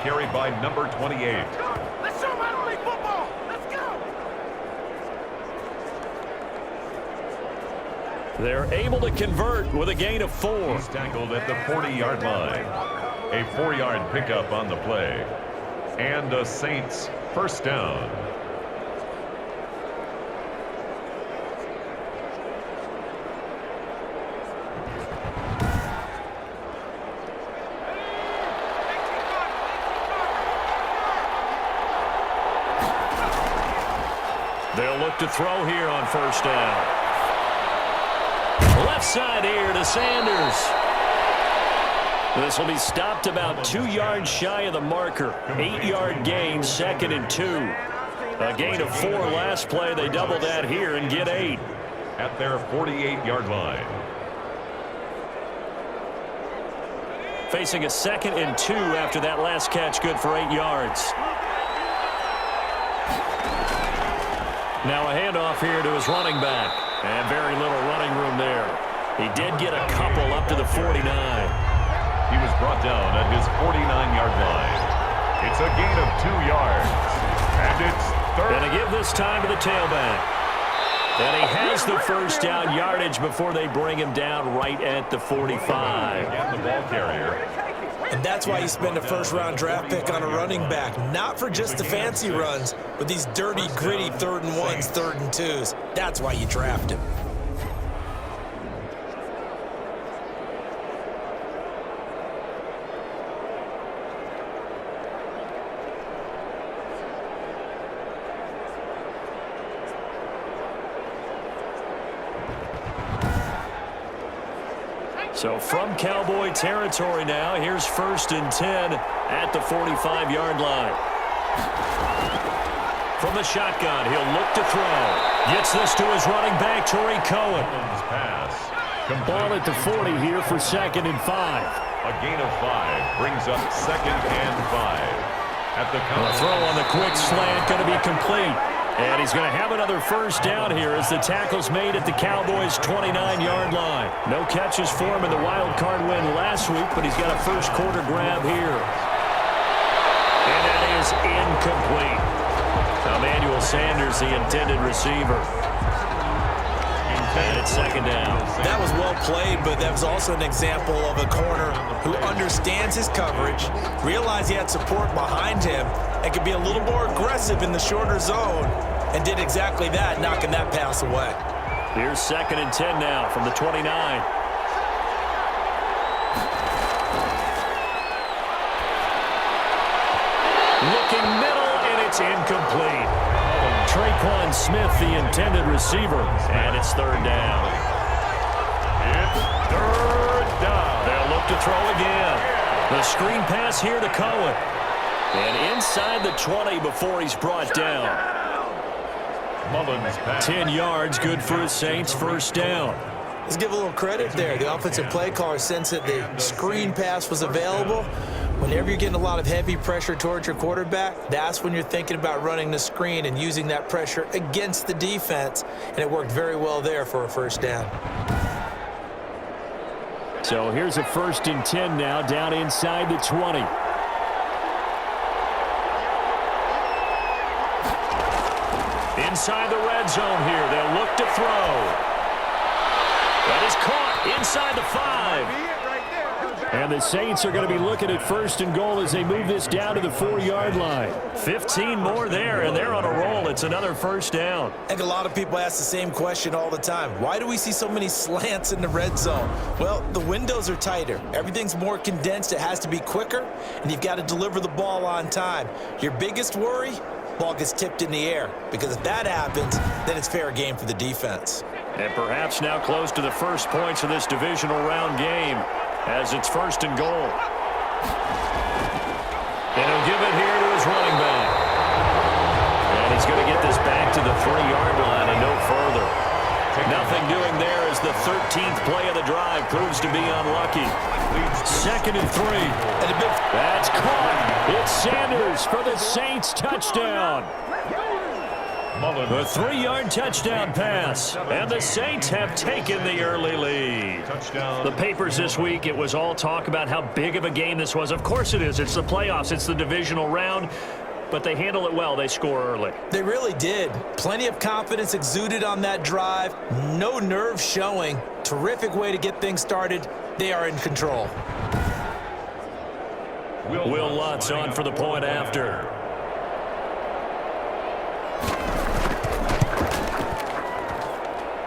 carried by number 28. Let's show them how to play football. Let's go. They're able to convert with a gain of 4. He's tackled at the 40-yard line. A 4-yard pickup on the play. And a Saints first down. They'll look to throw here on first down. Left side here to Sanders. This will be stopped about 2 yards shy of the marker. 8-yard gain, 2nd and 2. A gain of 4 last play. They double that here and get 8. At their 48-yard line. Facing a 2nd and 2 after that last catch, good for 8 yards. Now a handoff here to his running back. And very little running room there. He did get a couple up to the 49. He was brought down at his 49-yard line. It's a gain of 2 yards. And it's third. Going to give this time to the tailback. And he has the first down yardage before they bring him down right at the 45. And the ball carrier. And that's why you spend a first-round draft pick on a running back. Not for just the fancy runs, but these dirty, gritty 3rd and 1s, 3rd and 2s. That's why you draft him. So from Cowboy territory now, here's 1st and 10 at the 45-yard line. From the shotgun, he'll look to throw. Gets this to his running back, Torrey Cohen. Ball at the 40 here for 2nd and 5. A gain of 5 brings up 2nd and 5. At the The throw on the quick slant going to be complete. And he's going to have another first down here as the tackle's made at the Cowboys' 29-yard line. No catches for him in the wild card win last week, but he's got a first quarter grab here. And that is incomplete. Emmanuel Sanders, the intended receiver. And it's 2nd down. That was well played, but that was also an example of a corner who understands his coverage, realized he had support behind him, and could be a little more aggressive in the shorter zone, and did exactly that, knocking that pass away. Here's 2nd and 10 now from the 29. Looking middle, and it's incomplete. Traquan Smith, the intended receiver, and it's 3rd down. It's 3rd down. They'll look to throw again. The screen pass here to Cohen. And inside the 20 before he's brought down. 10 yards, good for his Saints, first down. Let's give a little credit there. The offensive play caller sensed that the screen pass was available. Whenever you're getting a lot of heavy pressure towards your quarterback, that's when you're thinking about running the screen and using that pressure against the defense. And it worked very well there for a first down. So here's a 1st and 10 now, down inside the 20. Inside the red zone here. They'll look to throw. That is caught inside the 5. And the Saints are going to be looking at 1st and goal as they move this down to the 4-yard line. 15 more there, and they're on a roll. It's another first down. I think a lot of people ask the same question all the time. Why do we see so many slants in the red zone? Well, the windows are tighter. Everything's more condensed. It has to be quicker, and you've got to deliver the ball on time. Your biggest worry? Ball gets tipped in the air, because if that happens, then it's fair game for the defense. And perhaps now close to the first points of this divisional round game as it's 1st and goal. And he'll give it here to his running back. And he's going to get this back to the 3-yard line and no further. Nothing doing there as the 13th play of the drive proves to be unlucky. 2nd and 3. That's caught. It's Sanders for the Saints touchdown. A 3-yard touchdown pass, and the Saints have taken the early lead. Touchdown. The papers this week, it was all talk about how big of a game this was. Of course it is. It's the playoffs. It's the divisional round. But they handle it well. They score early. They really did. Plenty of confidence exuded on that drive. No nerve showing. Terrific way to get things started. They are in control. Will Lutz on for the point after.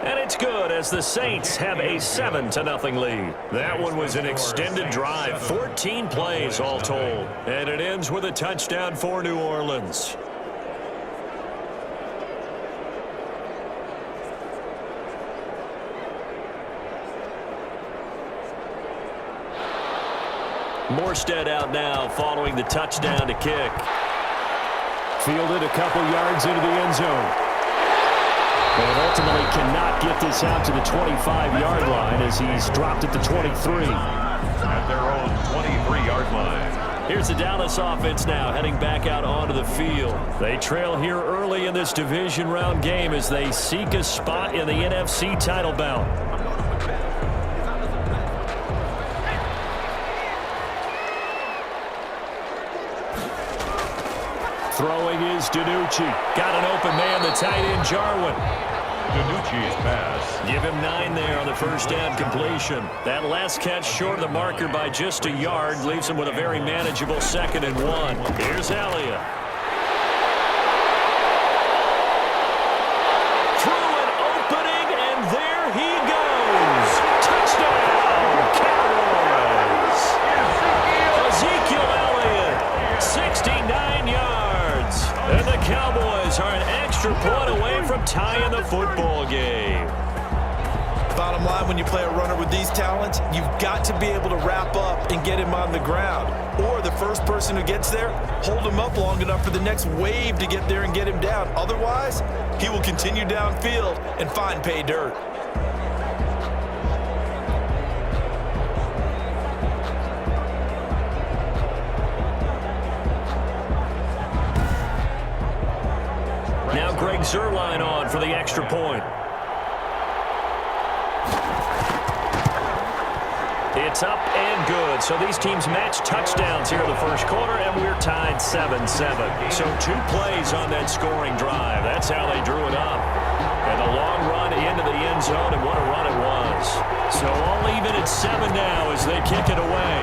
And it's good as the Saints have a 7-0 lead. That one was an extended drive, 14 plays all told. And it ends with a touchdown for New Orleans. Morstead out now following the touchdown to kick. Fielded a couple yards into the end zone. And ultimately cannot get this out to the 25-yard line as he's dropped at the 23. At their own 23-yard line. Here's the Dallas offense now heading back out onto the field. They trail here early in this division round game as they seek a spot in the NFC title bout. Throwing is DiNucci. Got an open man, the tight end, Jarwin. DiNucci's pass. Give him 9 there on the first down completion. That last catch short of the marker by just a yard leaves him with a very manageable 2nd and 1. Here's Elliott. Through an opening, and there he goes. Touchdown, Cowboys. Ezekiel Elliott, 69 yards. And the Cowboys are an extra point away from tying the football game. Bottom line, when you play a runner with these talents, you've got to be able to wrap up and get him on the ground. Or the first person who gets there, hold him up long enough for the next wave to get there and get him down. Otherwise, he will continue downfield and find pay dirt. Now Greg Zuerlein on for the extra point. It's up and good. So these teams match touchdowns here in the first quarter, and we're tied 7-7. So 2 plays on that scoring drive. That's how they drew it up. And a long run into the end zone, and what a run it was. So all even at 7 now as they kick it away.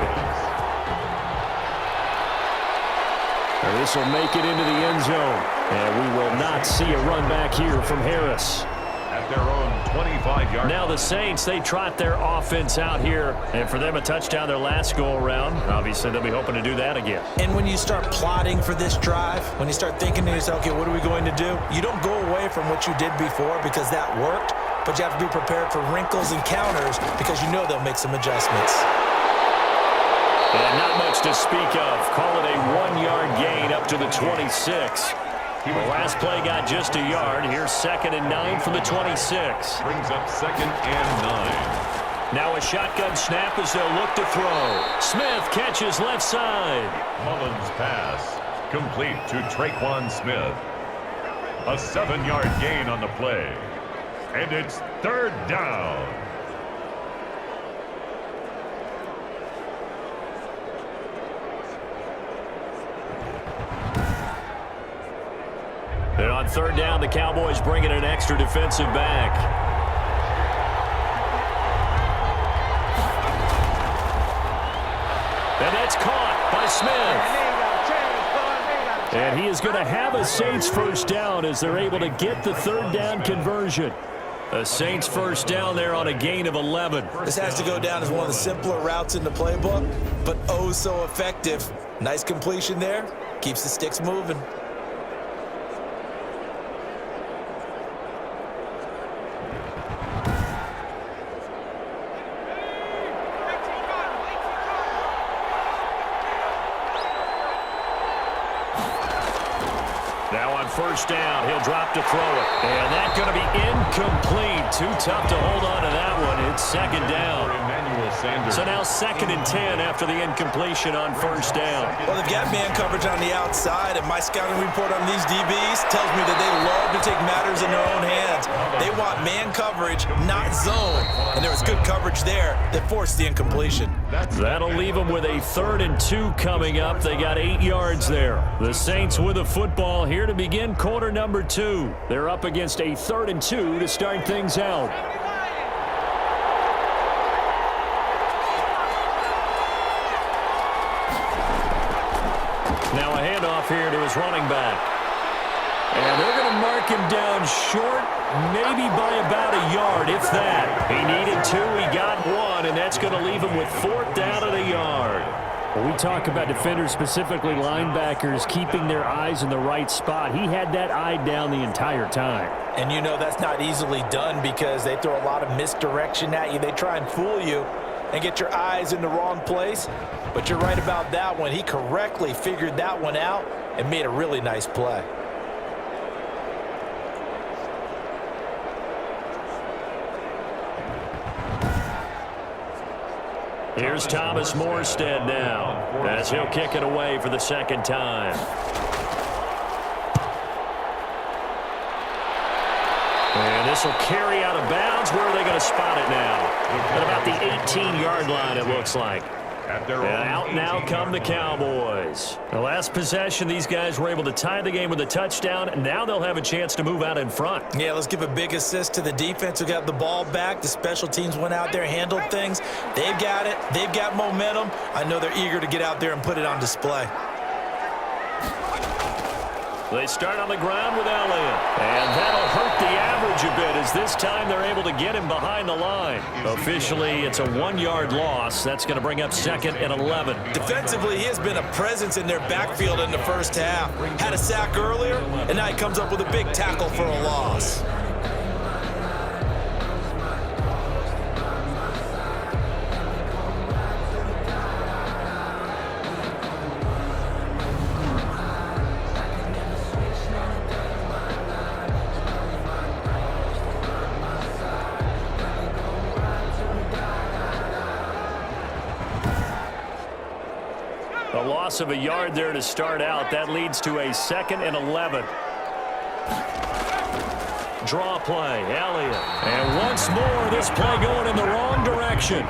This will make it into the end zone. And we will not see a run back here from Harris. At their own 25-yard. Now the Saints, they trot their offense out here. And for them, a touchdown their last go-around. Obviously, they'll be hoping to do that again. And when you start plotting for this drive, when you start thinking to yourself, okay, what are we going to do? You don't go away from what you did before because that worked, but you have to be prepared for wrinkles and counters because you know they'll make some adjustments. And not much to speak of. Call it a 1-yard gain up to the 26. The last play got just a yard. Here's 2nd and 9 from the 26. Brings up 2nd and 9. Now a shotgun snap as they'll look to throw. Smith catches left side. Mullins pass. Complete to Traquan Smith. A 7-yard gain on the play. And it's 3rd down. And on 3rd down, the Cowboys bring in an extra defensive back. And that's caught by Smith. And he is going to have a Saints first down as they're able to get the 3rd down conversion. A Saints first down there on a gain of 11. This has to go down as one of the simpler routes in the playbook, but oh so effective. Nice completion there. Keeps the sticks moving. Now on first down, he'll drop to throw it. And that's going to be incomplete. Too tough to hold on to that one. It's second down. So now 2nd and 10 after the incompletion on first down. Well, they've got man coverage on the outside, and my scouting report on these DBs tells me that they love to take matters in their own hands. They want man coverage, not zone. And there was good coverage there that forced the incompletion. That'll leave them with a 3rd and 2 coming up. They got 8 yards there. The Saints with the football here to begin quarter number 2. They're up against a 3rd and 2 to start things out. Now a handoff here to his running back. And they're going to mark him down short, maybe by about a yard, if that. He needed 2, he got 1, and that's going to leave him with 4th down at a yard. When we talk about defenders, specifically linebackers, keeping their eyes in the right spot. He had that eye down the entire time. And you know that's not easily done because they throw a lot of misdirection at you. They try and fool you and get your eyes in the wrong place. But you're right about that one. He correctly figured that one out and made a really nice play. Here's Thomas Morstead now as he'll kick it away for the 2nd time. And this will carry out of bounds. Where are they going to spot it now? At about the 18-yard line, it looks like. And out now come the Cowboys. The last possession, these guys were able to tie the game with a touchdown, and now they'll have a chance to move out in front. Yeah, let's give a big assist to the defense who got the ball back. The special teams went out there, handled things. They've got it. They've got momentum. I know they're eager to get out there and put it on display. They start on the ground with Elliott. And that'll hurt the average a bit as this time they're able to get him behind the line. Officially, it's a 1-yard loss. That's going to bring up 2nd and 11. Defensively, he has been a presence in their backfield in the first half. Had a sack earlier, and now he comes up with a big tackle for a loss. A loss of a yard there to start out. That leads to a 2nd and 11. Draw play, Elliott. And once more, this play going in the wrong direction.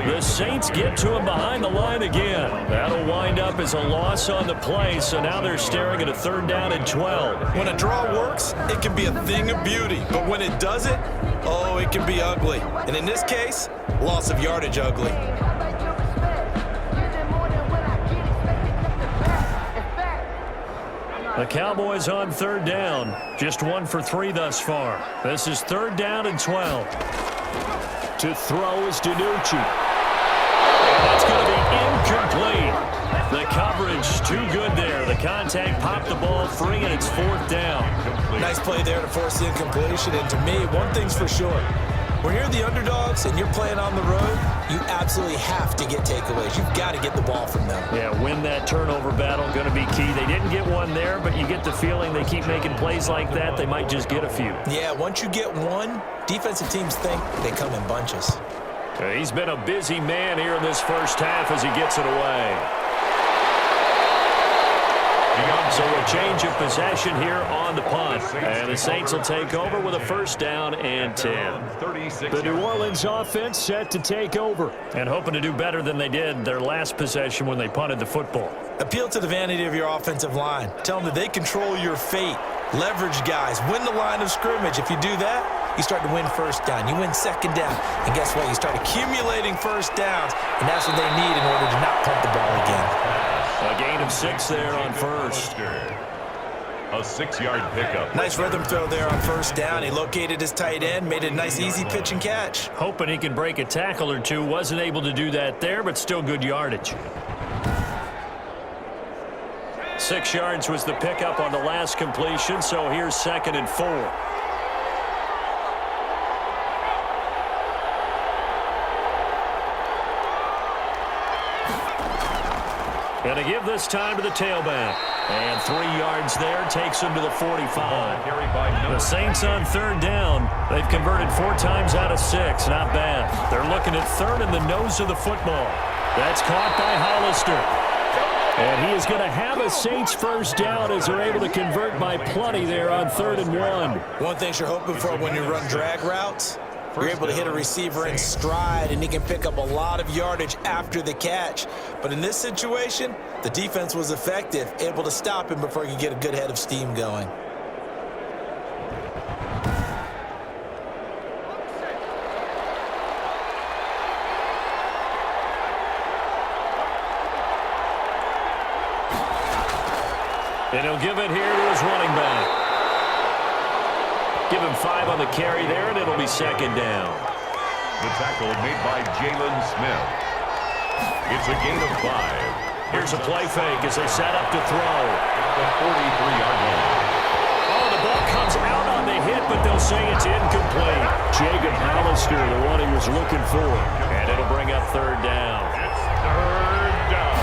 The Saints get to him behind the line again. That'll wind up as a loss on the play, so now they're staring at a 3rd down and 12. When a draw works, it can be a thing of beauty. But when it doesn't, oh, it can be ugly. And in this case, loss of yardage ugly. The Cowboys on 3rd down. Just 1 for 3 thus far. This is 3rd down and 12. To throw is DiNucci. And that's going to be incomplete. The coverage too good there. The contact popped the ball free, and it's 4th down. Nice play there to force the incompletion. And to me, one thing's for sure. When you're the underdogs and you're playing on the road, you absolutely have to get takeaways. You've got to get the ball from them. Yeah, win that turnover battle, going to be key. They didn't get one there, but you get the feeling they keep making plays like that, they might just get a few. Yeah, once you get one, defensive teams think they come in bunches. He's been a busy man here in this first half as he gets it away. So a change of possession here on the punt. And the Saints will take over with a 1st down and 10. The New Orleans offense set to take over and hoping to do better than they did their last possession when they punted the football. Appeal to the vanity of your offensive line. Tell them that they control your fate. Leverage guys. Win the line of scrimmage. If you do that, you start to win 1st down. You win 2nd down. And guess what? You start accumulating 1st downs. And that's what they need in order to not punt the ball again. A gain of 6 there on 1st. A 6-yard pickup. Nice rhythm throw there on 1st down. He located his tight end, made a nice easy pitch and catch. Hoping he could break a tackle or two. Wasn't able to do that there, but still good yardage. 6 yards was the pickup on the last completion, so here's 2nd and 4. Going to give this time to the tailback. And 3 yards there takes him to the 45. The Saints on third down. They've converted 4 times out of 6. Not bad. They're looking at third in the nose of the football. That's caught by Hollister. And he is going to have a Saints first down as they're able to convert by plenty there on 3rd and 1. One thing you're hoping for when you run drag routes, you're able to hit a receiver in stride, and he can pick up a lot of yardage after the catch. But in this situation, the defense was effective, able to stop him before he could get a good head of steam going. And he'll give it here to his running back. Give him 5 on the carry there, and it'll be 2nd down. The tackle made by Jalen Smith. It's a gain of 5. Here's a play fake as they set up to throw. The 43-yard line. Oh, the ball comes out on the hit, but they'll say it's incomplete. Jacob Hollister, the one he was looking for. And it'll bring up 3rd down. It's 3rd down.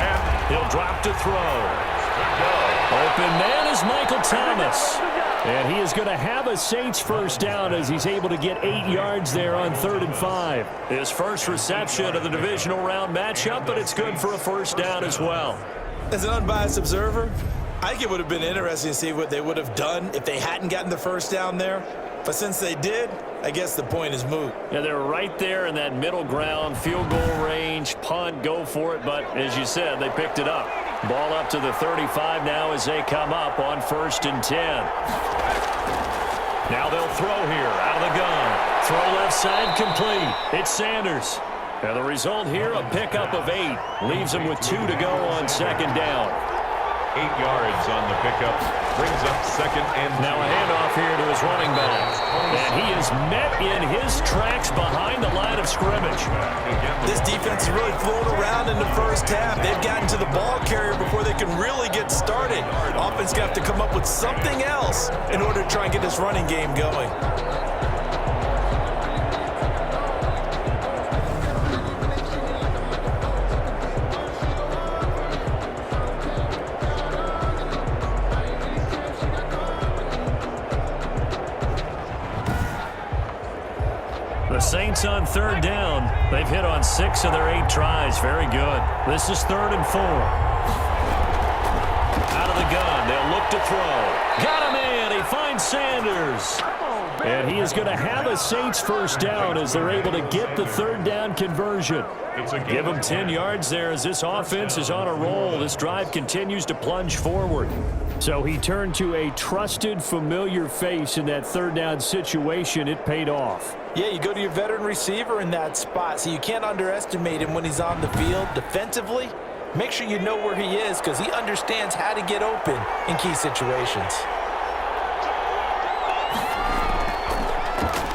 And he'll drop to throw. Open man is Michael Thomas. And he is going to have a Saints first down as he's able to get 8 yards there on 3rd and 5. His first reception of the divisional round matchup, but it's good for a first down as well. As an unbiased observer, I think it would have been interesting to see what they would have done if they hadn't gotten the first down there. But since they did, I guess the point is moot. Yeah, they're right there in that middle ground, field goal range, punt, go for it. But as you said, they picked it up. Ball up to the 35 now as they come up on 1st and 10. Now they'll throw here out of the gun. Throw left side complete. It's Sanders. And the result here, a pickup of 8. Leaves them with 2 to go on 2nd down. 8 yards on the pickup. Brings up 2nd and 2. Now a handoff here to his running back. And he is met in his tracks behind the line of scrimmage. This defense is really flown around in the first half. They've gotten to the ball carrier before they can really get started. Offense got to come up with something else in order to try and get this running game going. The Saints on 3rd down. They've hit on 6 of their 8 tries. Very good. This is 3rd and 4. Out of the gun. They'll look to throw. Got him in. He finds Sanders. And he is going to have a Saints first down as they're able to get the 3rd down conversion. Give him 10 yards there as this offense is on a roll. This drive continues to plunge forward. So he turned to a trusted, familiar face in that 3rd down situation. It paid off. Yeah, you go to your veteran receiver in that spot, so you can't underestimate him when he's on the field. Defensively, make sure you know where he is because he understands how to get open in key situations.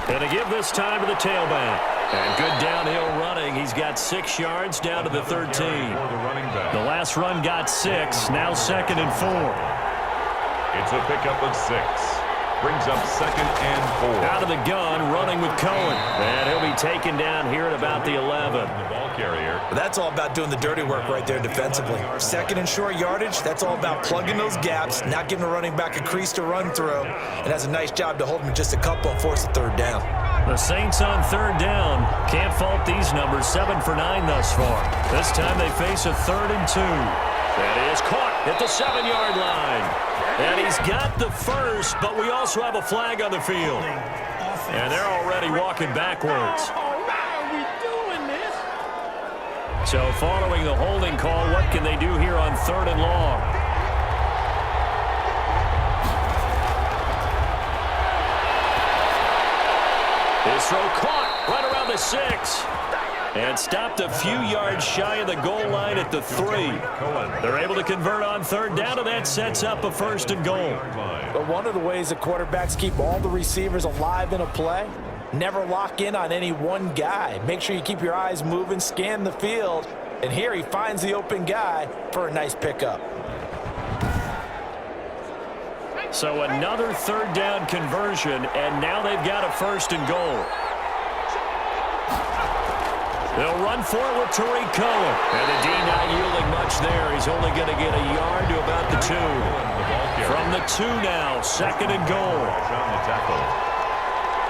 And to give this time to the tailback. And good downhill running. He's got 6 yards down to the 13. The last run got 6. Now 2nd and 4. It's a pickup of 6. Brings up 2nd and 4. Out of the gun, running with Cohen. And he'll be taken down here at about the 11. The ball carrier. That's all about doing the dirty work right there defensively. 2nd and short yardage, that's all about plugging those gaps, not giving a running back a crease to run through, and has a nice job to hold him just a couple and force the 3rd down. The Saints on 3rd down. Can't fault these numbers. 7 for 9 thus far. This time they face a 3rd and 2. That is caught at the 7-yard line. And he's got the first, but we also have a flag on the field. And they're already walking backwards. So following the holding call, what can they do here on 3rd and long? This throw caught right around the 6. And stopped a few yards shy of the goal line at the 3. They're able to convert on 3rd down, and that sets up a 1st and goal. But one of the ways that quarterbacks keep all the receivers alive in a play, never lock in on any one guy. Make sure you keep your eyes moving, scan the field, and here he finds the open guy for a nice pickup. So another 3rd down conversion, and now they've got a 1st and goal. They'll run for it with Tariq Cohen. And the D not yielding much there. He's only going to get a yard to about the 2. From the 2 now, 2nd and goal. On the tackle.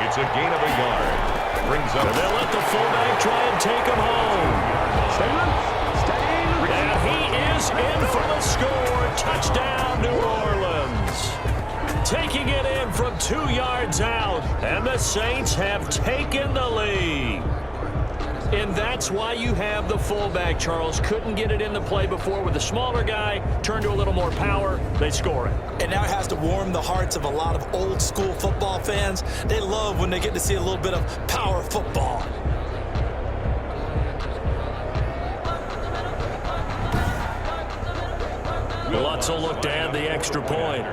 It's a gain of a yard. Brings up. And they'll let the fullback try and take him home. And he is in for the score. Touchdown, New Orleans. Taking it in from 2 yards out. And the Saints have taken the lead. And that's why you have the fullback, Charles. Couldn't get it in the play before with the smaller guy. Turned to a little more power. They score it. And now it has to warm the hearts of a lot of old-school football fans. They love when they get to see a little bit of power football. Lutz will look to add the extra point.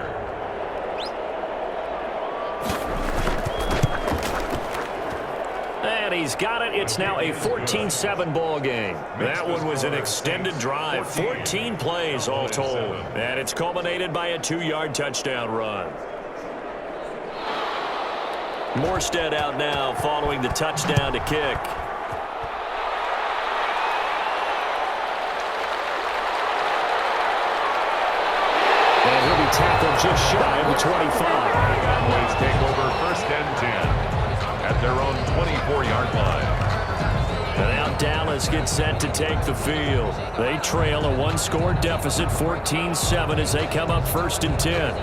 And he's got it. It's now a 14-7 ball game. That one was an extended drive. 14 plays all told. And it's culminated by a 2-yard touchdown run. Morstead out now following the touchdown to kick. And he'll be tackled just shy of the 25. Cowboys take over 1st and 10 at their own 24-yard line. And now Dallas gets set to take the field. They trail a 1-score deficit, 14-7, as they come up 1st and 10.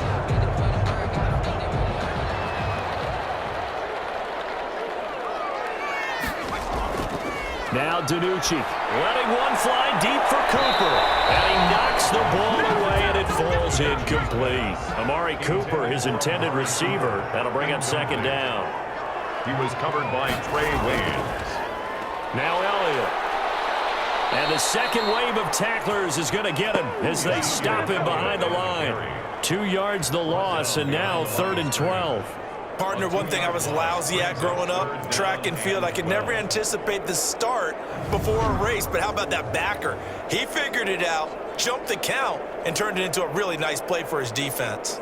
Now DiNucci letting one fly deep for Cooper. And he knocks the ball away, and it falls incomplete. Amari Cooper, his intended receiver. That'll bring up 2nd down. He was covered by Trey Waynes. Now Elliott. And the second wave of tacklers is going to get him as they stop him behind the line. 2 yards the loss, and now 3rd and 12. Partner, one thing I was lousy at growing up, track and field, I could never anticipate the start before a race, but how about that backer? He figured it out, jumped the count, and turned it into a really nice play for his defense.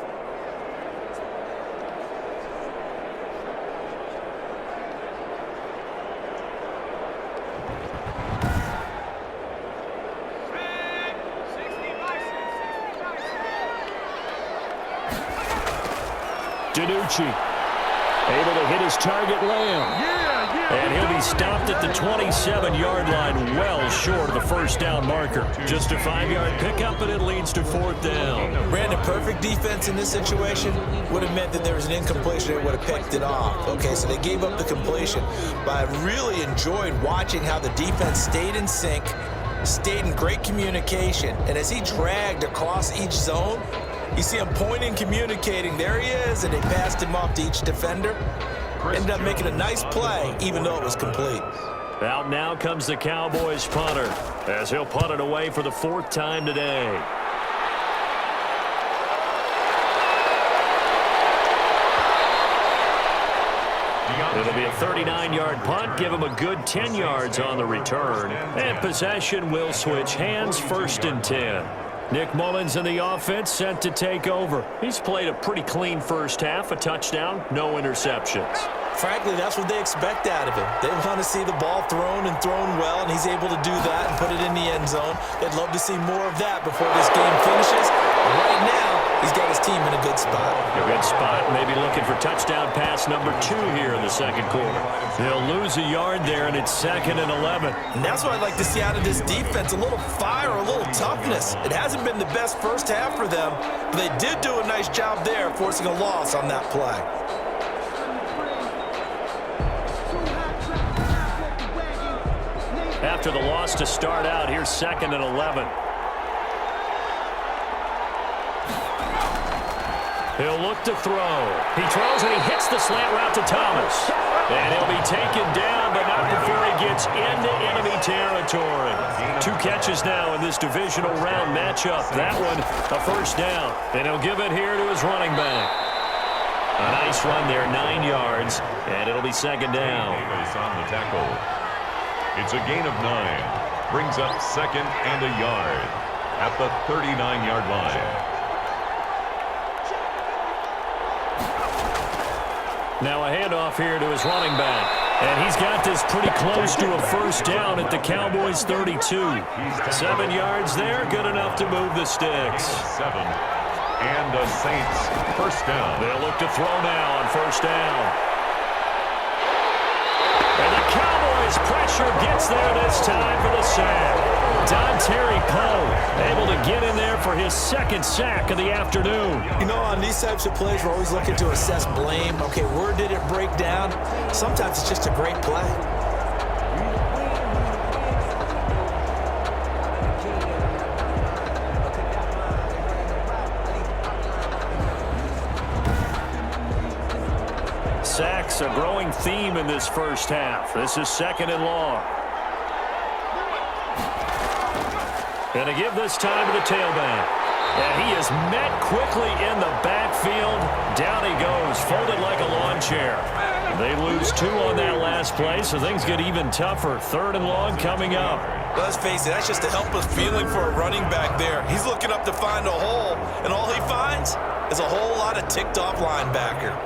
DiNucci able to hit his target, Lamb. And he'll be stopped at the 27-yard line, well short of the 1st down marker. Just a 5-yard pickup, and it leads to 4th down. Brandon, perfect defense in this situation would have meant that there was an incompletion. They would have picked it off. Okay, so they gave up the completion. But I really enjoyed watching how the defense stayed in sync, stayed in great communication. And as he dragged across each zone, you see him pointing, communicating. There he is, and they passed him off to each defender. Ended up making a nice play, even though it was complete. Out now comes the Cowboys punter, as he'll punt it away for the 4th time today. It'll be a 39-yard punt, give him a good 10 yards on the return. And possession will switch hands, 1st and 10. Nick Mullins in the offense set to take over. He's played a pretty clean first half, a touchdown, no interceptions. Frankly, that's what they expect out of him. They want to see the ball thrown and thrown well, and he's able to do that and put it in the end zone. They'd love to see more of that before this game finishes. And right now, he's got his team in a good spot. A good spot, maybe looking for touchdown pass number 2 here in the 2nd quarter. They'll lose a yard there, and it's 2nd and 11. And that's what I'd like to see out of this defense, a little fire, a little toughness. It hasn't been the best first half for them, but they did do a nice job there, forcing a loss on that play. After the loss to start out, here's 2nd and 11. He'll look to throw. He throws and he hits the slant route to Thomas. And he'll be taken down, but not before he gets into enemy territory. 2 catches now in this divisional round matchup. That one, a 1st down. And he'll give it here to his running back. A nice run there, 9 yards. And it'll be 2nd down. On the tackle. It's a gain of 9. Brings up 2nd and a yard at the 39-yard line. Now a handoff here to his running back. And he's got this pretty close to a first down at the Cowboys' 32. 7 yards there, good enough to move the sticks. 7. And the Saints first down. They'll look to throw now on first down. And the Cowboys' pressure gets there this time for the sack. Dontari Poe able to get in there for his second sack of the afternoon. You know, on these types of plays, we're always looking to assess blame. Okay, where did it break down? Sometimes it's just a great play. Sacks, a growing theme in this first half. This is 2nd and long. And to give this time to the tailback. And he is met quickly in the backfield. Down he goes, folded like a lawn chair. They lose 2 on that last play, so things get even tougher. 3rd and long coming up. Let's face it, that's just a helpless feeling for a running back there. He's looking up to find a hole, and all he finds is a whole lot of ticked-off linebacker.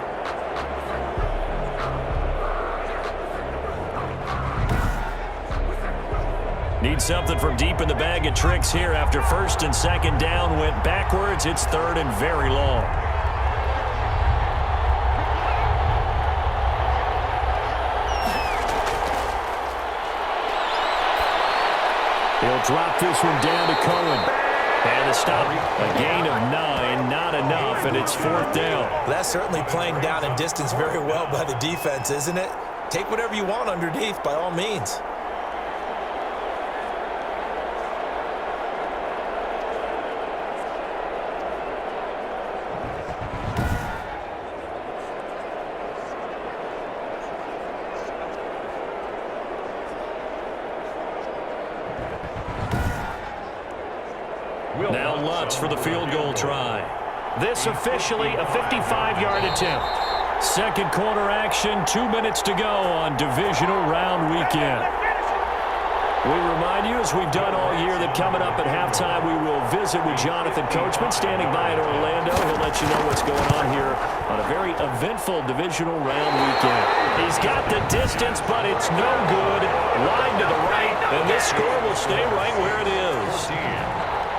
Need something from deep in the bag of tricks here after 1st and 2nd down went backwards. It's 3rd and very long. He'll drop this one down to Cohen. And the stop, a gain of 9, not enough, and it's 4th down. That's certainly playing down and distance very well by the defense, isn't it? Take whatever you want underneath, by all means. Now Lutz for the field goal try. This officially a 55-yard attempt. Second quarter action, 2 minutes to go on divisional round weekend. We remind you, as we've done all year, that coming up at halftime, we will visit with Jonathan Coachman, standing by in Orlando. He'll let you know what's going on here on a very eventful divisional round weekend. He's got the distance, but it's no good. Wide to the right, and this score will stay right where it is.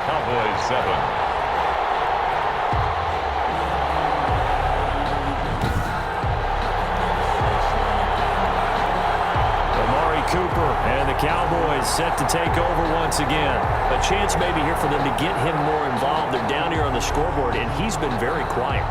Cowboys 7. Cooper and the Cowboys set to take over once again. A chance maybe here for them to get him more involved. They're down here on the scoreboard, and he's been very quiet.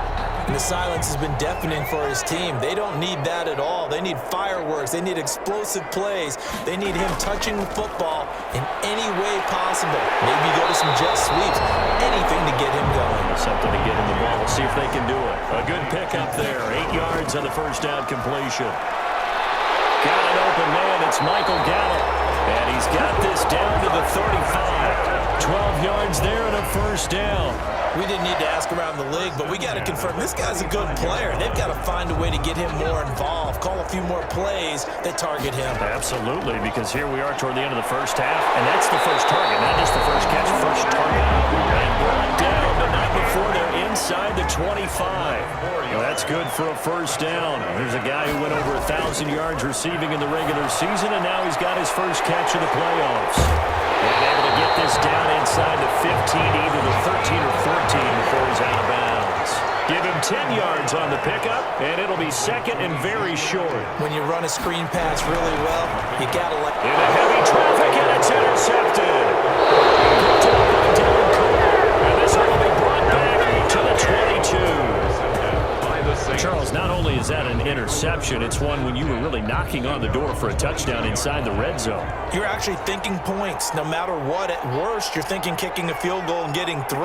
And the silence has been deafening for his team. They don't need that at all. They need fireworks. They need explosive plays. They need him touching the football in any way possible. Maybe go to some jet sweeps. Anything to get him going. Something to get him the ball. We'll see if they can do it. A good pickup there. 8 yards on the first down completion. Got an open man. It's Michael Gallup. And he's got this down to the 35. 12 yards there and a first down. We didn't need to ask around the league, but we got to confirm this guy's a good player. They've got to find a way to get him more involved, call a few more plays that target him. Absolutely, because here we are toward the end of the first half, and that's the first target, not just the first catch, first target. And brought down, but not before they're inside the 25. Well, that's good for a first down. There's a guy who went over 1,000 yards receiving in the regular season, and now he's got his first catch in the playoffs. And able to get this down inside the 15, either the 13 or 14 before he's out of bounds. Give him 10 yards on the pickup, and it'll be second and very short. When you run a screen pass really well, you got to let... In a heavy traffic, and it's intercepted. Picked up by Dylan Cooper, and this one will be brought back to the 22. Charles, not only is that an interception, it's one when you were really knocking on the door for a touchdown inside the red zone. You're actually thinking points. No matter what, at worst, you're thinking kicking a field goal and getting 3.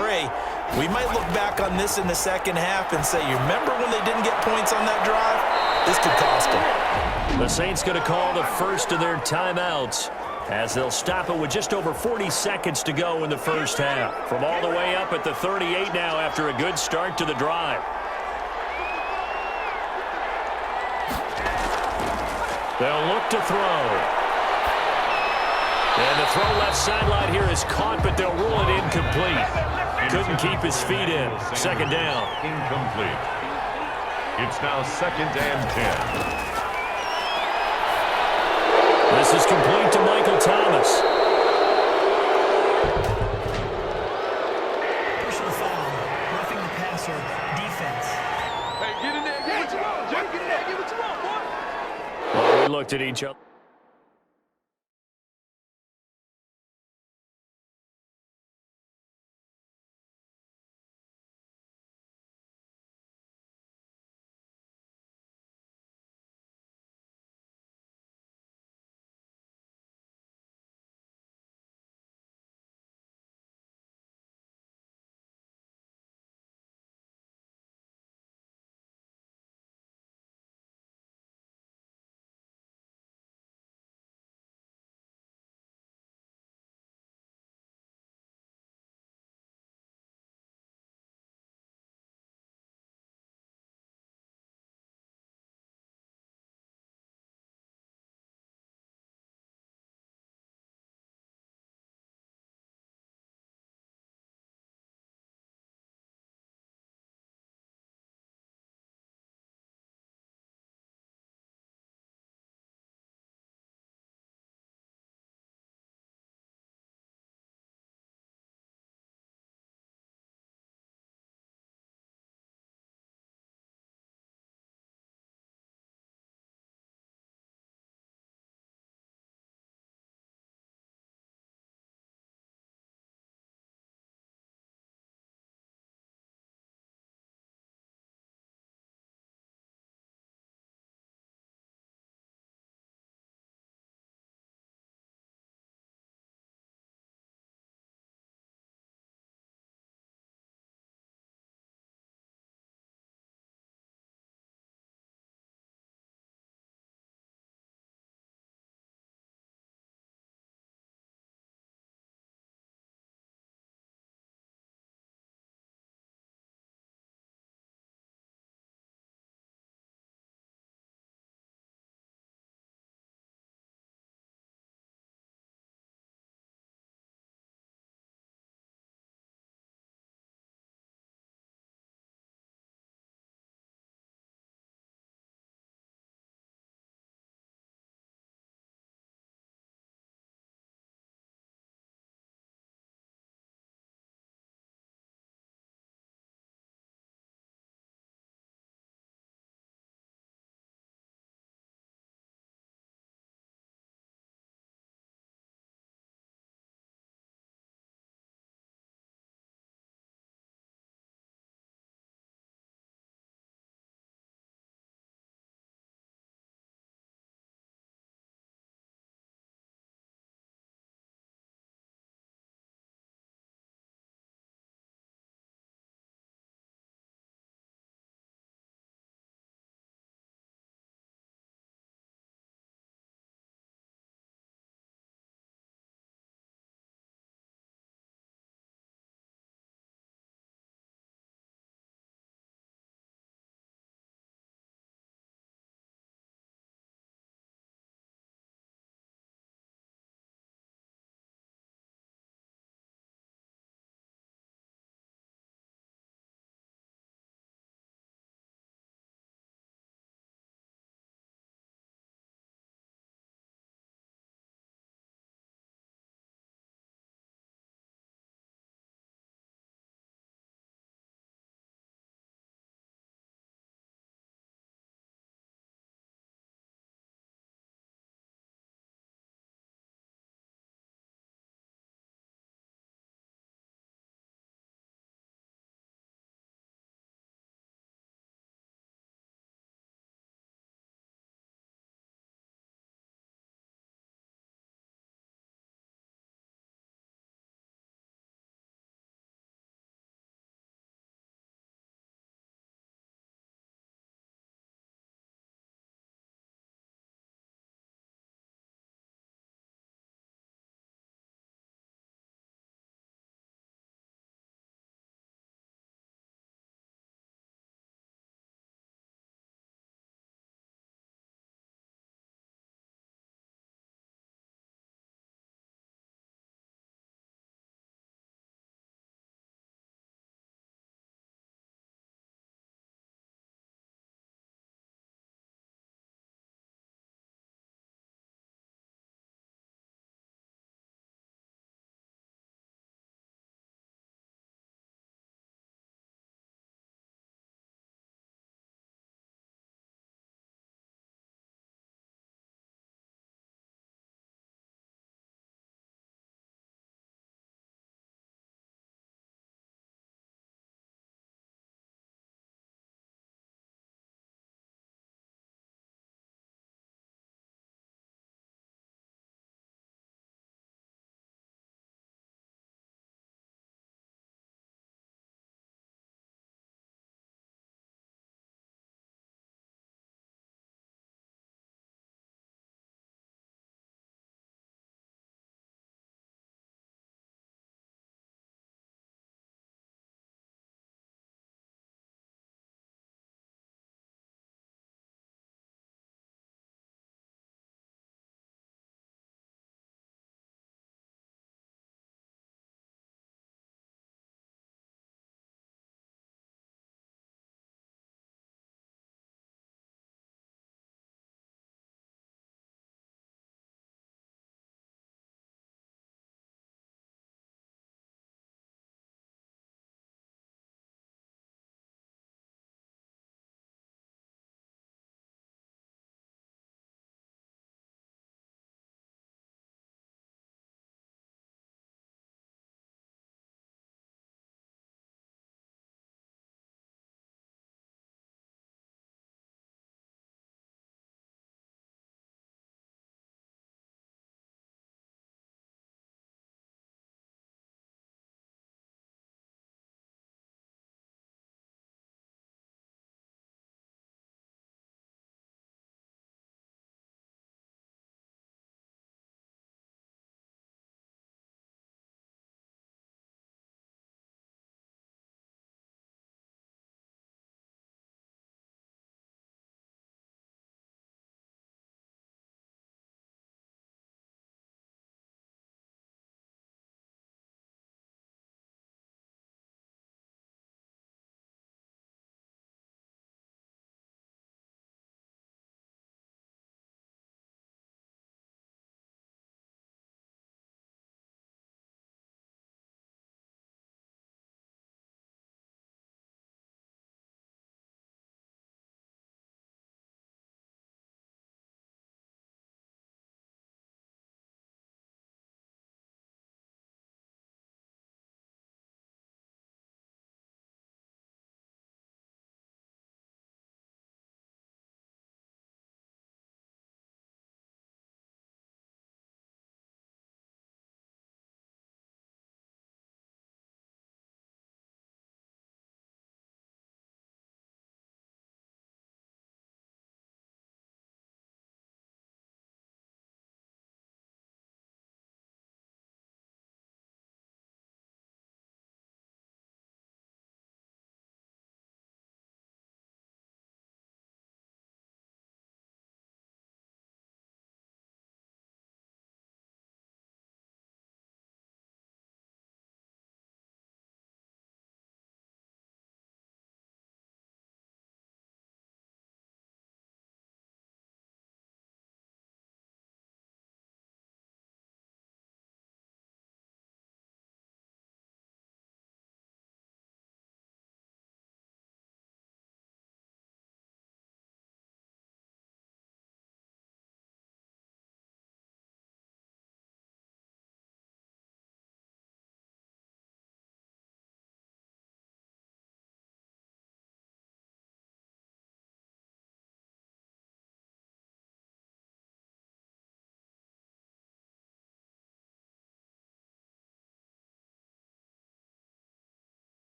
We might look back on this in the second half and say, you remember when they didn't get points on that drive? This could cost them. The Saints going to call the first of their timeouts, as they'll stop it with just over 40 seconds to go in the first half. From all the way up at the 38 now after a good start to the drive. They'll look to throw. And the throw left sideline here is caught, but they'll rule it incomplete. Couldn't keep his feet in. Second down. Incomplete. It's now 2nd and 10. This is complete to Michael Thomas. Personal foul, roughing the passer, defense. Hey, get in there, get what you want, Jay. Get in there, get what you want, boy. Well, we looked at each other.